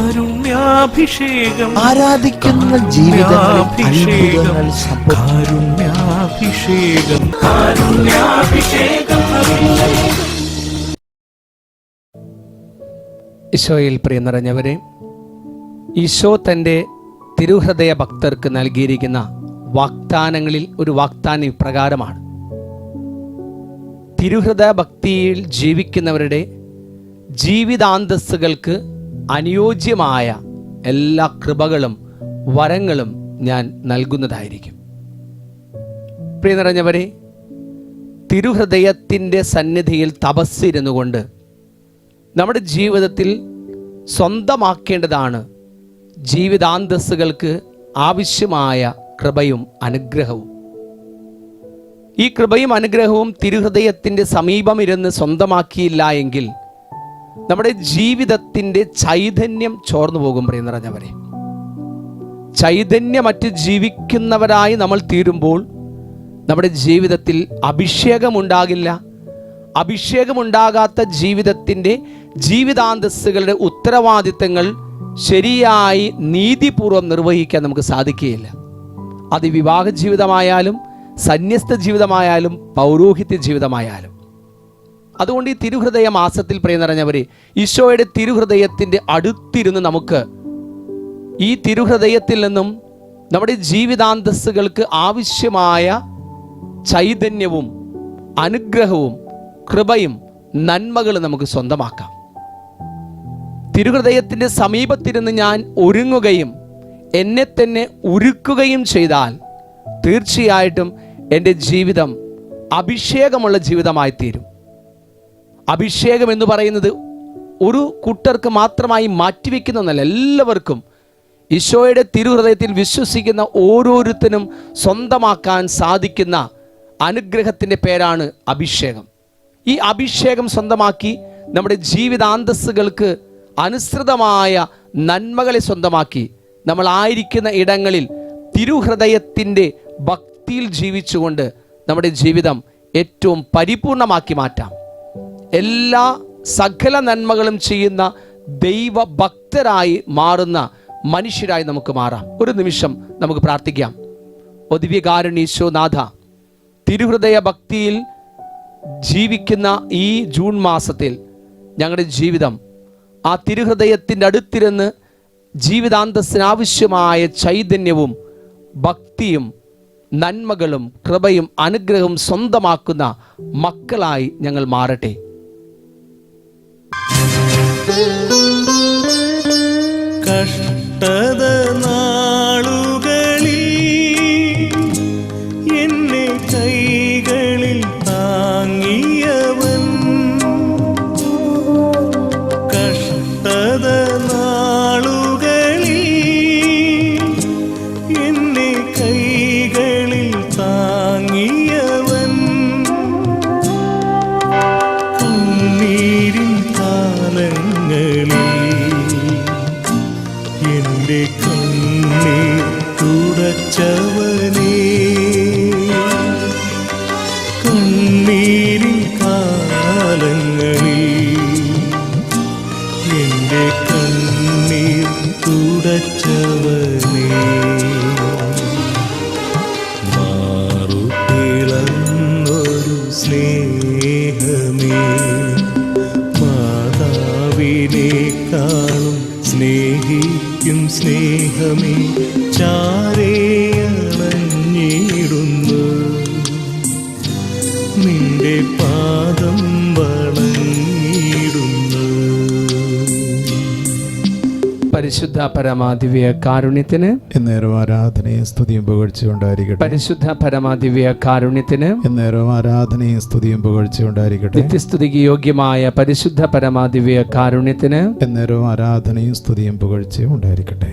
കാരുണ്യാഭിഷേകം ആരാധിക്കുന്ന ജീവിതങ്ങൾ കാരുണ്യാഭിഷേകം കാരുണ്യാഭിഷേകം. ഈശോയിൽ പ്രിയ നിറഞ്ഞവരെ, ഈശോ തൻ്റെ തിരുഹൃദയ ഭക്തർക്ക് നൽകിയിരിക്കുന്ന വാഗ്ദാനങ്ങളിൽ ഒരു വാഗ്ദാനം ഇപ്രകാരമാണ്: തിരുഹൃദയ ഭക്തിയിൽ ജീവിക്കുന്നവരുടെ ജീവിതാന്തസ്സുകൾക്ക് അനുയോജ്യമായ എല്ലാ കൃപകളും വരങ്ങളും ഞാൻ നൽകുന്നതായിരിക്കും. പ്രിയ നിറഞ്ഞവരെ, തിരുഹൃദയത്തിൻ്റെ സന്നിധിയിൽ തപസ്സിരുന്നു കൊണ്ട് നമ്മുടെ ജീവിതത്തിൽ സ്വന്തമാക്കേണ്ടതാണ് ജീവിതാന്തസ്സുകൾക്ക് ആവശ്യമായ കൃപയും അനുഗ്രഹവും. ഈ കൃപയും അനുഗ്രഹവും തിരുഹൃദയത്തിൻ്റെ സമീപമിരുന്ന് സ്വന്തമാക്കിയില്ല എങ്കിൽ നമ്മുടെ ജീവിതത്തിൻ്റെ ചൈതന്യം ചോർന്നു പോകും. പ്രിയ നിറഞ്ഞവരെ, ചൈതന്യമറ്റ് ജീവിക്കുന്നവരായി നമ്മൾ തീരുമ്പോൾ നമ്മുടെ ജീവിതത്തിൽ അഭിഷേകമുണ്ടാകില്ല. അഭിഷേകമുണ്ടാകാത്ത ജീവിതത്തിൻ്റെ ജീവിതാന്തസ്സുകളുടെ ഉത്തരവാദിത്തങ്ങൾ ശരിയായി നീതിപൂർവം നിർവഹിക്കാൻ നമുക്ക് സാധിക്കുകയില്ല. അത് വിവാഹ ജീവിതമായാലും സന്യസ്ത ജീവിതമായാലും പൗരോഹിത്യ ജീവിതമായാലും. അതുകൊണ്ട് ഈ തിരുഹൃദയ മാസത്തിൽ പ്രിയ നിറഞ്ഞവരെ, ഈശോയുടെ തിരുഹൃദയത്തിൻ്റെ അടുത്തിരുന്ന് നമുക്ക് ഈ തിരുഹൃദയത്തിൽ നിന്നും നമ്മുടെ ജീവിതാന്തസ്സുകൾക്ക് ആവശ്യമായ ചൈതന്യവും അനുഗ്രഹവും കൃപയും നന്മകളും നമുക്ക് സ്വന്തമാക്കാം. തിരുഹൃദയത്തിൻ്റെ സമീപത്തിരുന്ന് ഞാൻ ഒരുങ്ങുകയും എന്നെ തന്നെ ഒരുക്കുകയും ചെയ്താൽ തീർച്ചയായിട്ടും എൻ്റെ ജീവിതം അഭിഷേകമുള്ള ജീവിതമായി തീരും. അഭിഷേകം എന്ന് പറയുന്നത് ഒരു കൂട്ടർക്ക് മാത്രമായി മാറ്റിവെക്കുന്ന ഒന്നല്ല, എല്ലാവർക്കും ഈശോയുടെ തിരുഹൃദയത്തിൽ വിശ്വസിക്കുന്ന ഓരോരുത്തരും സ്വന്തമാക്കാൻ സാധിക്കുന്ന അനുഗ്രഹത്തിൻ്റെ പേരാണ് അഭിഷേകം. ഈ അഭിഷേകം സ്വന്തമാക്കി നമ്മുടെ ജീവിതാന്തസ്സുകൾക്ക് അനുസൃതമായ നന്മകളെ സ്വന്തമാക്കി നമ്മൾ ആയിരിക്കുന്ന ഇടങ്ങളിൽ തിരുഹൃദയത്തിൻ്റെ ഭക്തിയിൽ ജീവിച്ചുകൊണ്ട് നമ്മുടെ ജീവിതം ഏറ്റവും പരിപൂർണമാക്കി മാറ്റാം. എല്ലാ സകല നന്മകളും ചെയ്യുന്ന ദൈവഭക്തരായി മാറുന്ന മനുഷ്യരായി നമുക്ക് മാറാം. ഒരു നിമിഷം നമുക്ക് പ്രാർത്ഥിക്കാം. ഓ ദിവ്യകാരുണ്യ ഈശോനാഥ, തിരുഹൃദയ ഭക്തിയിൽ ജീവിക്കുന്ന ഈ ജൂൺ മാസത്തിൽ ഞങ്ങളുടെ ജീവിതം ആ തിരുഹൃദയത്തിൻ്റെ അടുത്തിരുന്ന് ജീവിതാന്തസ്സിനാവശ്യമായ ചൈതന്യവും ഭക്തിയും നന്മകളും കൃപയും അനുഗ്രഹവും സ്വന്തമാക്കുന്ന മക്കളായി ഞങ്ങൾ മാറട്ടെ. കഷ്ടത നാളുകളിൽ എന്നെ കൈകളിൽ താങ്ങിയവൻ, കഷ്ടത നാളുകളിൽ എന്നെ കൈകളിൽ താങ്ങിയവൻ, കണ്ണീരിൻ കാലങ്ങളിൽ എന്റെ കണ്ണീർ തുടച്ചവനേ, കണ്ണീരിൻ കാലങ്ങളിൽ എന്റെ കണ്ണീർ തുടച്ചവനേ, മാറുതിളന്നൊരു സ്നേഹമേ, മാതാവിനേക്കാളും സ്നേഹിക്കും സ്നേഹമേ, ചാരേയണഞ്ഞിടുന്നു നിന്റെ പാദം വണങ്ങിടുന്നു. പരിശുദ്ധ പരമാദിവ്യ കാരുണ്യത്തിന് എന്നേരം ആരാധനയും സ്തുതിയും പുകഴ്ചയുണ്ടായിരിക്കട്ടെ. പരിശുദ്ധ പരമാദിവ്യ കാരുണ്യത്തിന് എന്നേരം ആരാധനയും സ്തുതിയും പുകഴ്ചയുണ്ടായിരിക്കട്ടെ. നിത്യസ്തുതിക്ക് യോഗ്യമായ പരിശുദ്ധ പരമാദിവ്യ കാരുണ്യത്തിന് എന്നേരം ആരാധനയും സ്തുതിയും പുകഴ്ചയും ഉണ്ടായിരിക്കട്ടെ.